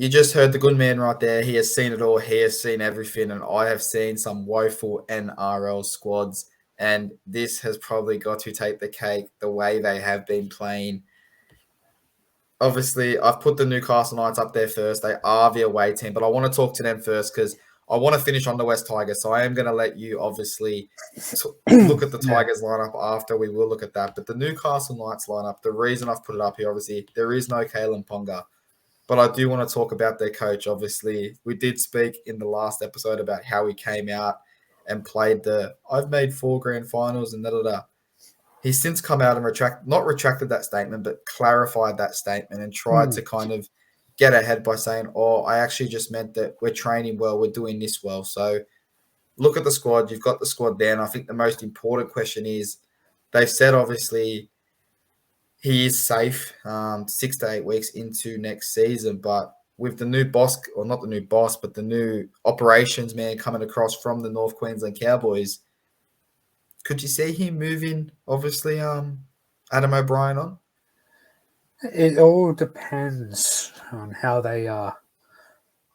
you just heard the good man right there. He has seen it all. He has seen everything, and I have seen some woeful NRL squads. And this has probably got to take the cake the way they have been playing. Obviously, I've put the Newcastle Knights up there first. They are the away team, but I want to talk to them first because I want to finish on the West Tigers. So I am going to let you obviously look at the Tigers lineup after we will look at that. But the Newcastle Knights lineup, the reason I've put it up here, obviously, there is no Kalen Ponga. But I do want to talk about their coach. Obviously, we did speak in the last episode about how he came out and played I've made 4 grand finals and da. He's since come out and not retracted that statement, but clarified that statement and tried to kind of get ahead by saying, oh, I actually just meant that we're training well, we're doing this well. So look at the squad. You've got the squad there. And I think the most important question is they've said, obviously, he is safe 6 to 8 weeks into next season. But with the new boss, or not the new boss, but the new operations man coming across from the North Queensland Cowboys, could you see him moving, obviously, Adam O'Brien on? It all depends on how they are.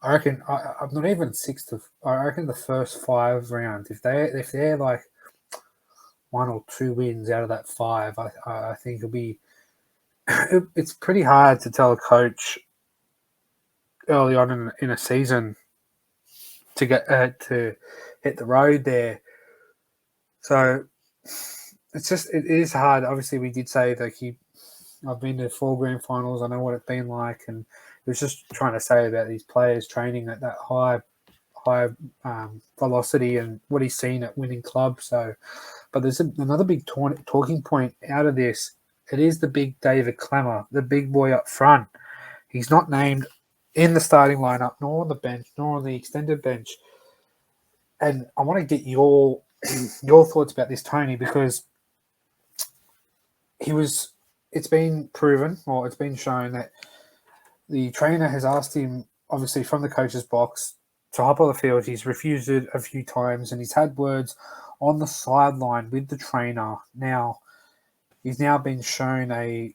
I reckon I'm not even 6 to. I reckon the first 5 rounds, if they're like 1 or 2 wins out of that 5, I think it'll be. It's pretty hard to tell a coach early on in a season to get to hit the road there. So it is hard. Obviously, we did say that I've been to 4 grand finals. I know what it's been like, and it was just trying to say about these players training at that high velocity and what he's seen at winning clubs. So, but there's another big talking point out of this. It is the big David Klemmer, the big boy up front. He's not named in the starting lineup, nor on the bench, nor on the extended bench. And I want to get your thoughts about this, Tony, because it's been proven, or it's been shown that the trainer has asked him, obviously from the coach's box, to hop on the field. He's refused it a few times, and he's had words on the sideline with the trainer. Now, he's now been shown a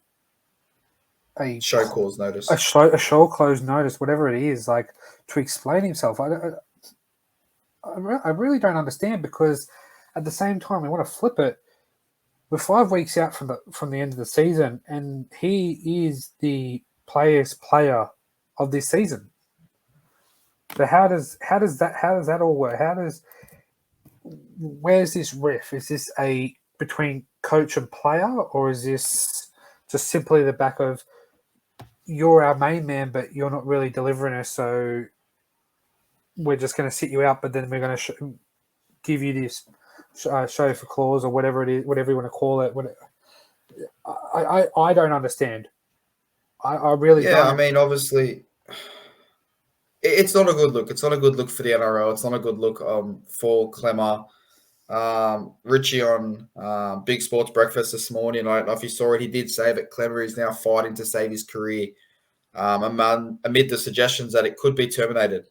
show cause notice, a show close notice, whatever it is, like to explain himself. I really don't understand, because at the same time, I want to flip it. We're 5 weeks out from the end of the season, and he is the player of this season. So how does that all work? Where's this riff? Is this between coach and player, or is this just simply the back of, you're our main man, but you're not really delivering us, so we're just going to sit you out, but then we're going to give you this show for clause, or whatever it is, whatever you want to call it. I don't understand. I really don't. I mean, obviously, it's not a good look. It's not a good look for the NRL. It's not a good look for Klemmer. Richie on Big Sports Breakfast this morning, I don't know if you saw it, he did say that Klemmer is now fighting to save his career amid the suggestions that it could be terminated.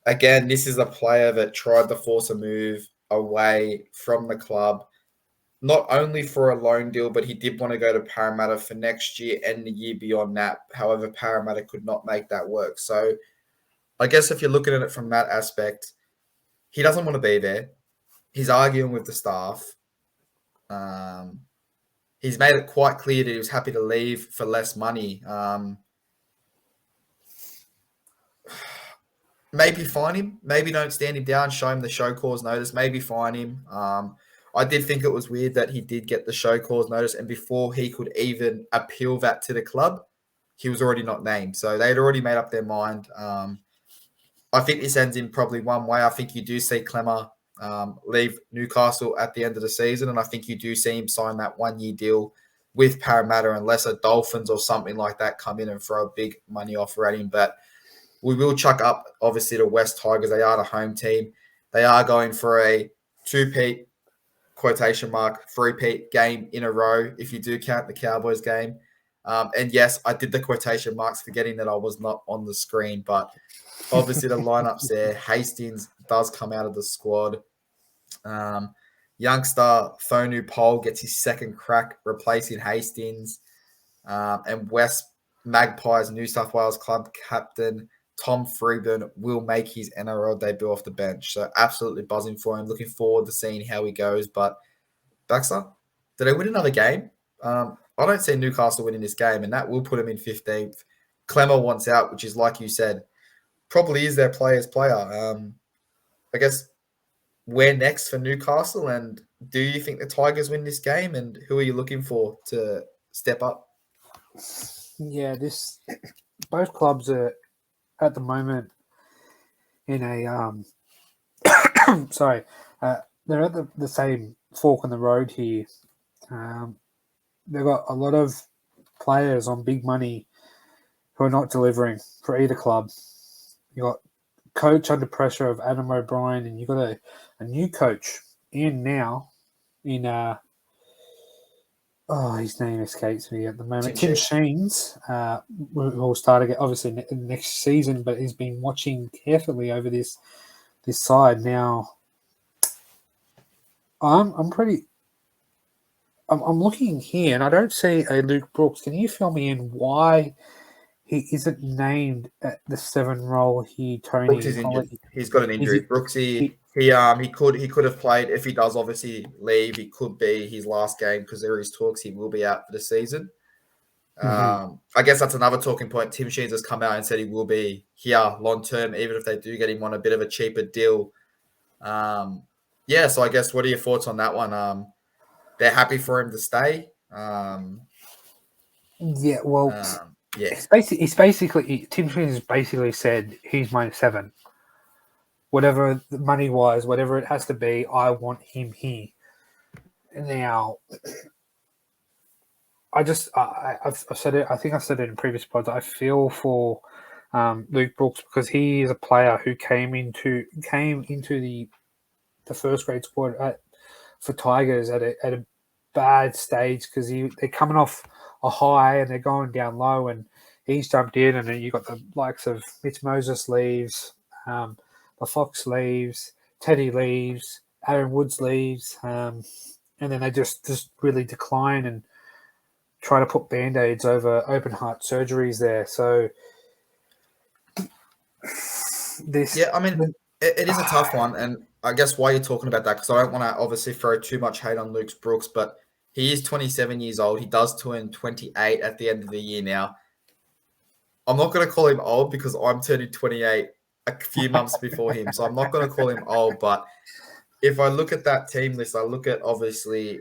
Again, this is a player that tried to force a move away from the club, not only for a loan deal, but he did want to go to Parramatta for next year and the year beyond that. However, Parramatta could not make that work. So I guess if you're looking at it from that aspect, he doesn't want to be there. He's arguing with the staff. He's made it quite clear that he was happy to leave for less money. Maybe fine him. Maybe don't stand him down, show him the show cause notice. Maybe fine him. I did think it was weird that he did get the show cause notice, and before he could even appeal that to the club, he was already not named. So they had already made up their mind. I think this ends in probably one way. I think you do see Klemmer leave Newcastle at the end of the season, and I think you do see him sign that 1-year deal with Parramatta, unless a Dolphins or something like that come in and throw a big money offer at him. But we will chuck up, obviously, the West Tigers. They are the home team. They are going for a 2-peat, quotation mark, 3-peat game in a row, if you do count the Cowboys game. And yes, I did the quotation marks, forgetting that I was not on the screen, but obviously the lineups there. Hastings does come out of the squad. Youngster Thonu Pole gets his second crack replacing Hastings. And West Magpies New South Wales club captain Tom Freeburn will make his NRL debut off the bench. So absolutely buzzing for him. Looking forward to seeing how he goes. But Baxter, did they win another game? I don't see Newcastle winning this game, and that will put him in 15th. Clemmer wants out, which is, like you said, probably is their player's player. I guess where next for Newcastle, and do you think the Tigers win this game, and who are you looking for to step up? Yeah, both clubs are at the moment in a sorry, they're at the same fork in the road here. They've got a lot of players on big money who are not delivering for either club. You got coach under pressure of Adam O'Brien, and you got a new coach in now in his name escapes me at the moment. Tim Sheens will start again, obviously next season, but he's been watching carefully over this side now. I'm looking here, and I don't see a Luke Brooks. Can you fill me in why he isn't named at the 7 role here, Tony? Brooks is injured. He's got an injury. Brooksy, he could have played if he does obviously leave. It could be his last game because there is talks he will be out for the season. I guess that's another talking point. Tim Sheens has come out and said he will be here long term, even if they do get him on a bit of a cheaper deal. So I guess what are your thoughts on that one? They're happy for him to stay. It's basically Tim Sheens has basically said he's my 7. Whatever money wise, whatever it has to be, I want him here. Now, I've said it. I think I said it in previous pods. I feel for Luke Brooks because he is a player who came into the first grade squad for Tigers at a bad stage because they're coming off a high and they're going down low, and he's jumped in, and then you got the likes of Mitch Moses leaves, the Fox leaves, Teddy leaves, Aaron Woods leaves, and then they just really decline and try to put band-aids over open heart surgeries there. So it is a tough one, and I guess why you're talking about that, because I don't want to obviously throw too much hate on Luke Brooks, but he is 27 years old. He does turn 28 at the end of the year now. I'm not going to call him old because I'm turning 28 a few months before him, so I'm not going to call him old, but if I look at that team list, I look at obviously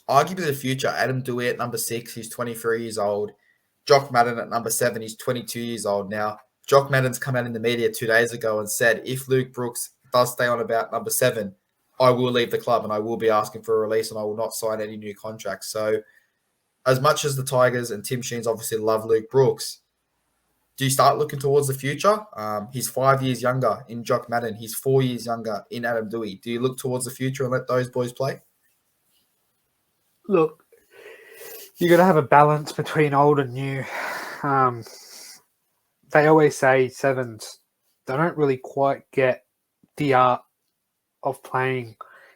arguably the future. Adam Doueihi at number 6, he's 23 years old. Jock Madden at number 7, he's 22 years old now. Jock Madden's come out in the media 2 days ago and said, if Luke Brooks does stay on about number 7, I will leave the club and I will be asking for a release and I will not sign any new contracts. So as much as the Tigers and Tim Sheens obviously love Luke Brooks, do you start looking towards the future? He's 5 years younger in Jock Madden. He's 4 years younger in Adam Doueihi. Do you look towards the future and let those boys play? Look, you got to have a balance between old and new. They always say 7s, they don't really quite get the art of playing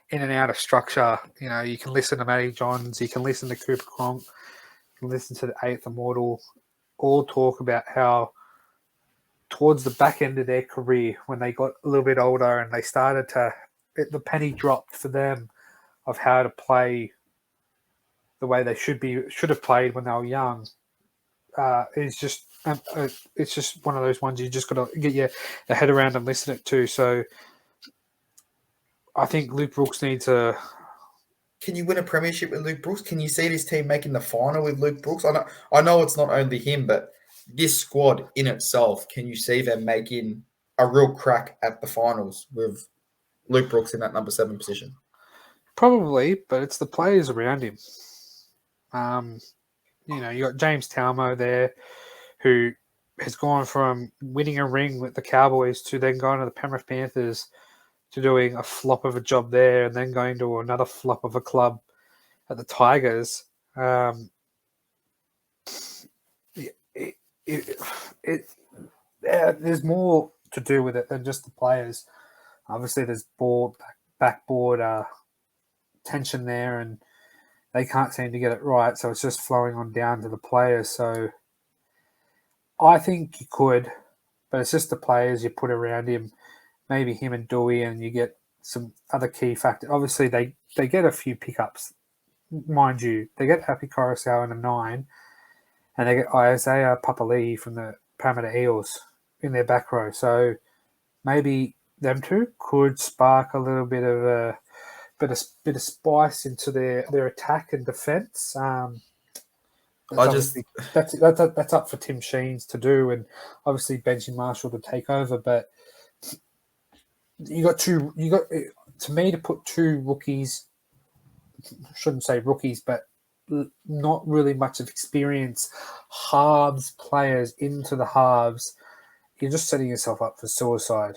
in and out of structure. You know, you can listen to Matty Johns, you can listen to Cooper Cronk, you can listen to the 8th Immortal, all talk about how towards the back end of their career, when they got a little bit older and they started the penny dropped for them of how to play the way they should have played when they were young. It's just one of those ones you just got to get your head around and listen it to. So I think Luke Brooks needs a. Can you win a premiership with Luke Brooks? Can you see this team making the final with Luke Brooks? I know it's not only him, but this squad in itself, can you see them making a real crack at the finals with Luke Brooks in that number 7 position? Probably, but it's the players around him. You got James Talmo there, who has gone from winning a ring with the Cowboys to then going to the Penrith Panthers to doing a flop of a job there and then going to another flop of a club at the Tigers. There's more to do with it than just the players. Obviously, there's backboard tension there, and they can't seem to get it right. So it's just flowing on down to the players. So I think you could, but it's just the players you put around him. Maybe him and Dewey, and you get some other key factors. Obviously, they get a few pickups, mind you. They get Happy Coruscant in a 9, and they get Isaiah Papali'i from the Parramatta Eels in their back row. So maybe them two could spark a little bit of a bit of spice into their attack and defence. That's up for Tim Sheens to do, and obviously Benji Marshall to take over. But you got to me to put two rookies. Shouldn't say rookies, but not really much of experience halves players into the halves. You're just setting yourself up for suicide.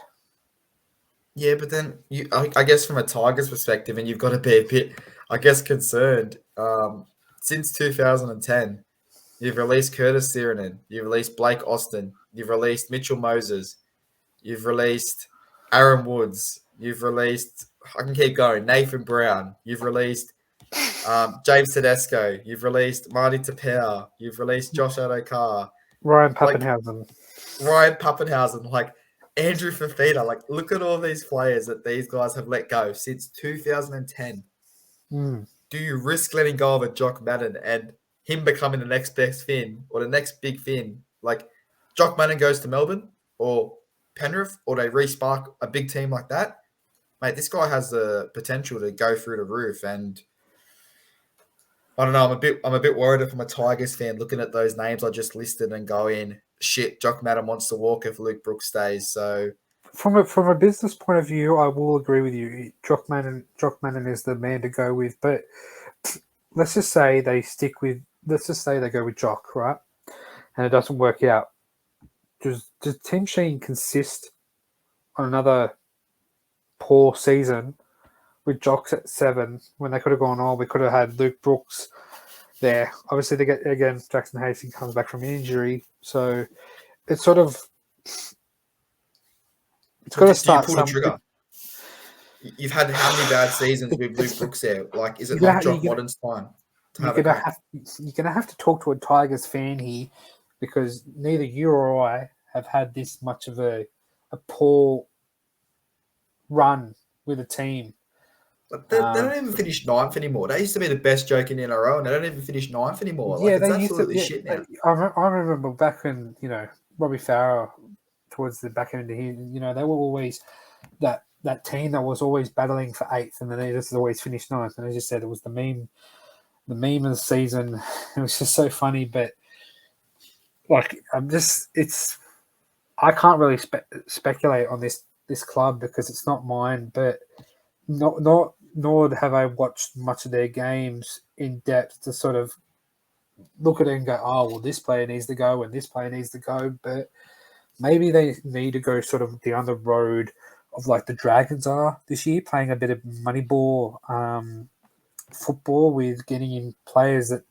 Yeah, but then I guess from a Tigers perspective, and you've got to be a bit, I guess, concerned. Since 2010, you've released Curtis Sirenin, you've released Blake Austin, you've released Mitchell Moses, you've released Aaron Woods, you've released, I can keep going, Nathan Brown, you've released James Tedesco, you've released Marty Tapau, you've released Josh Adokar, Ryan Pappenhausen. Andrew Fafita, look at all these players that these guys have let go since 2010. Do you risk letting go of a Jock Madden and him becoming the next best Finn or the next big Finn? Like, Jock Madden goes to Melbourne or Penrith, or they re-spark a big team like that? Mate, this guy has the potential to go through the roof, and I don't know. I'm a bit worried if I'm a Tigers fan looking at those names I just listed and going, shit, Jock Madden wants to walk if Luke Brooks stays. So from a business point of view, I will agree with you. Jock Madden is the man to go with. But let's just say they go with Jock, right? And it doesn't work out. Does Tim Sheen consist on another poor season with Jocks at 7 when they could have gone, we could have had Luke Brooks there? Obviously, they get, again, Jackson Hastings comes back from injury. So it's sort of, it's got to start pull the trigger. You've had how many bad seasons with Luke Brooks there? Like, is it not Jock Modern's time? You're gonna have to talk to a Tigers fan here, because neither you or I have had this much of a poor run with a team. But they don't even finish 9th anymore. They used to be the best joke in NRL, and they don't even finish 9th anymore. Yeah, it's absolutely shit now. I remember back when, Robbie Farah, towards the back end of his, they were always that team that was always battling for 8th, and then they just always finished 9th. And as you said, it was the meme of the season. It was just so funny, but I can't really speculate on this club because it's not mine, but nor have I watched much of their games in depth to sort of look at it and go, oh, well, this player needs to go and this player needs to go. But maybe they need to go sort of down the road of like the Dragons are this year, playing a bit of Moneyball football with getting in players that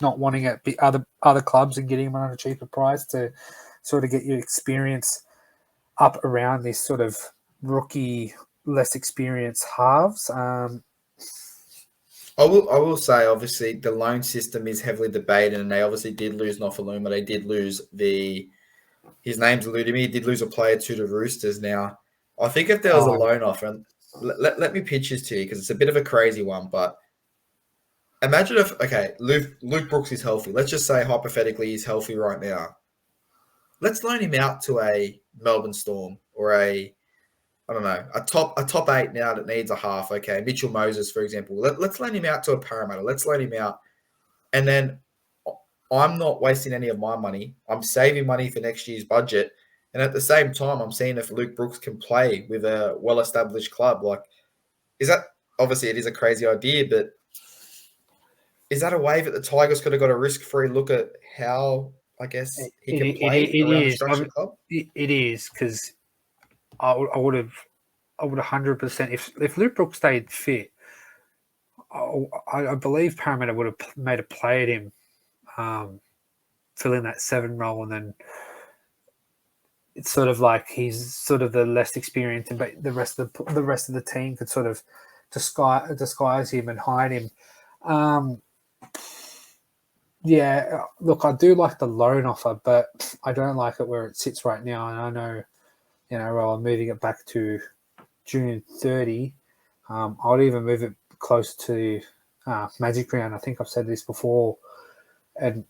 not wanting at other clubs and getting them on a cheaper price to sort of get your experience up around this sort of rookie, less experienced halves. I will say, obviously, the loan system is heavily debated, and they obviously did lose Nofaluma. They did lose his name's eluding me. He did lose a player to the Roosters. Now, I think if there was a loan offer, and let me pitch this to you because it's a bit of a crazy one, but imagine if, Luke Brooks is healthy. Let's just say, hypothetically, he's healthy right now. Let's loan him out to a Melbourne Storm or a top 8 now that needs a half. Okay, Mitchell Moses, for example. Let's loan him out to a Parramatta. Let's loan him out. And then I'm not wasting any of my money. I'm saving money for next year's budget. And at the same time, I'm seeing if Luke Brooks can play with a well-established club. Like, is that, obviously it is a crazy idea, but is that a way that the Tigers could have got a risk-free look at how, I guess, he can play around a structured club? It is, because I would have 100%, if Luke Brooks stayed fit, I believe Parramatta would have made a play at him, filling that 7 role, and then it's sort of like he's sort of the less experienced, but the rest of the team could sort of disguise him and hide him. Yeah, look, I do like the loan offer, but I don't like it where it sits right now. And I know, well, I'm moving it back to June 30. I would even move it close to Magic Round. I think I've said this before. And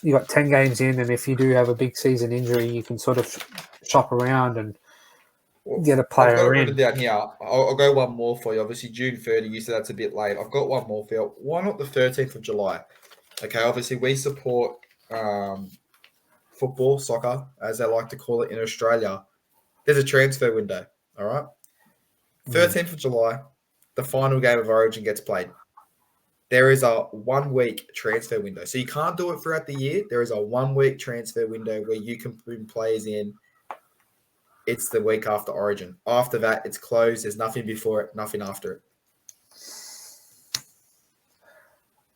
you got 10 games in, and if you do have a big season injury, you can sort of shop around and Well, get a I've got it player written in. down here. I'll go one more for you. Obviously, June 30, you said that's a bit late. I've got one more for you. Why not the 13th of July? Okay, obviously, we support football, soccer, as they like to call it in Australia. There's a transfer window, all right? 13th of July, the final game of Origin gets played. There is a 1 week transfer window. So you can't do it throughout the year. There is a 1 week transfer window where you can bring players in. It's the week after Origin. After that, it's closed. There's nothing before it, nothing after it.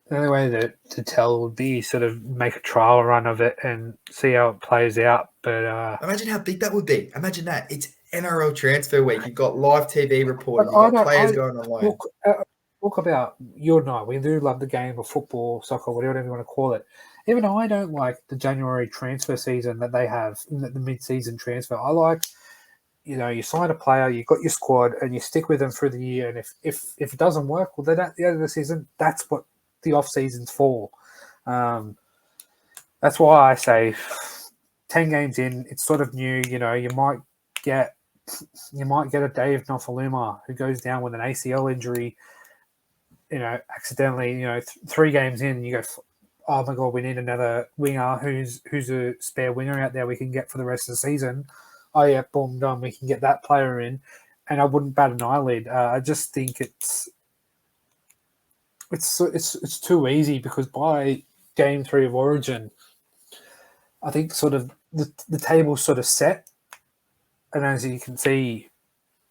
The only way to tell would be sort of make a trial run of it and see how it plays out. But Imagine how big that would be. Imagine that. It's NRL transfer week. You've got live TV reporting. You've I got don't. players going on loan. Talk about you and I. We do love the game of football, soccer, whatever you want to call it. Even I don't like the January transfer season that they have, the mid-season transfer. I like, you sign a player, you've got your squad, and you stick with them through the year. And if it doesn't work, well, then at the end of the season, that's what the off season's for. That's why I say 10 games in, it's sort of new. You might get a Dave Nofaluma who goes down with an ACL injury. Accidentally, 3 games in, you go, oh my god, we need another winger who's a spare winger out there we can get for the rest of the season. Oh yeah, boom, done. We can get that player in, and I wouldn't bat an eyelid. I just think it's too easy because by game 3 of Origin, I think sort of the table's sort of set, and as you can see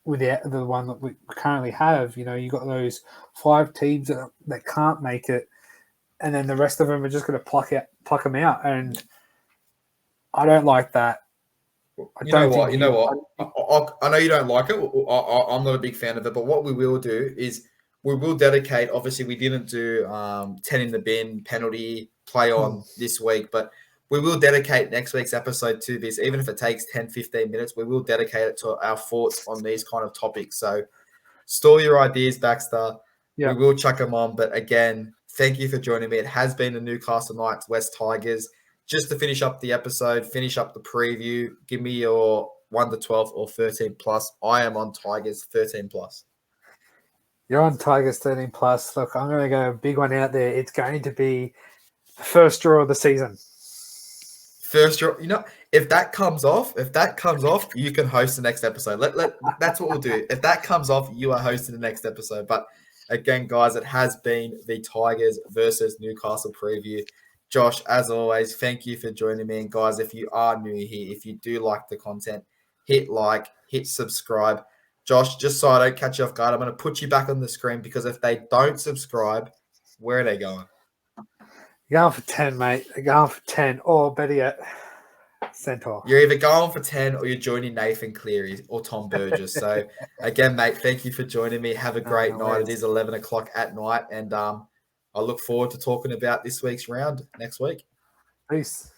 with the one that we currently have, you got those 5 teams that can't make it, and then the rest of them are just going to pluck them out, and I don't like that. You know what? I know you don't like it. I'm not a big fan of it. But what we will do is we will dedicate. Obviously, we didn't do 10 in the bin penalty play on this week, but we will dedicate next week's episode to this. Even if it takes 10, 15 minutes, we will dedicate it to our thoughts on these kind of topics. So store your ideas, Baxter. Yeah. We will chuck them on. But again, thank you for joining me. It has been the Newcastle Knights West Tigers. Just to finish up the episode, finish up the preview, give me your 1 to 12 or 13 plus. I am on Tigers 13 plus. You're on Tigers 13 plus. Look, I'm going to go a big one out there. It's going to be the first draw of the season. First draw. If that comes off, you can host the next episode. That's what we'll do. If that comes off, you are hosting the next episode. But again, guys, it has been the Tigers versus Newcastle preview. Josh, as always, thank you for joining me. And guys, if you are new here, if you do like the content, hit like, hit subscribe. Josh, just so I don't catch you off guard, I'm going to put you back on the screen because if they don't subscribe, where are they going? You're going for 10, mate. They're going for 10. Or better yet, Centaur. You're either going for 10 or you're joining Nathan Cleary or Tom Burgess. So, again, mate, thank you for joining me. Have a great night. It is 11 o'clock at night. And I look forward to talking about this week's round next week. Peace.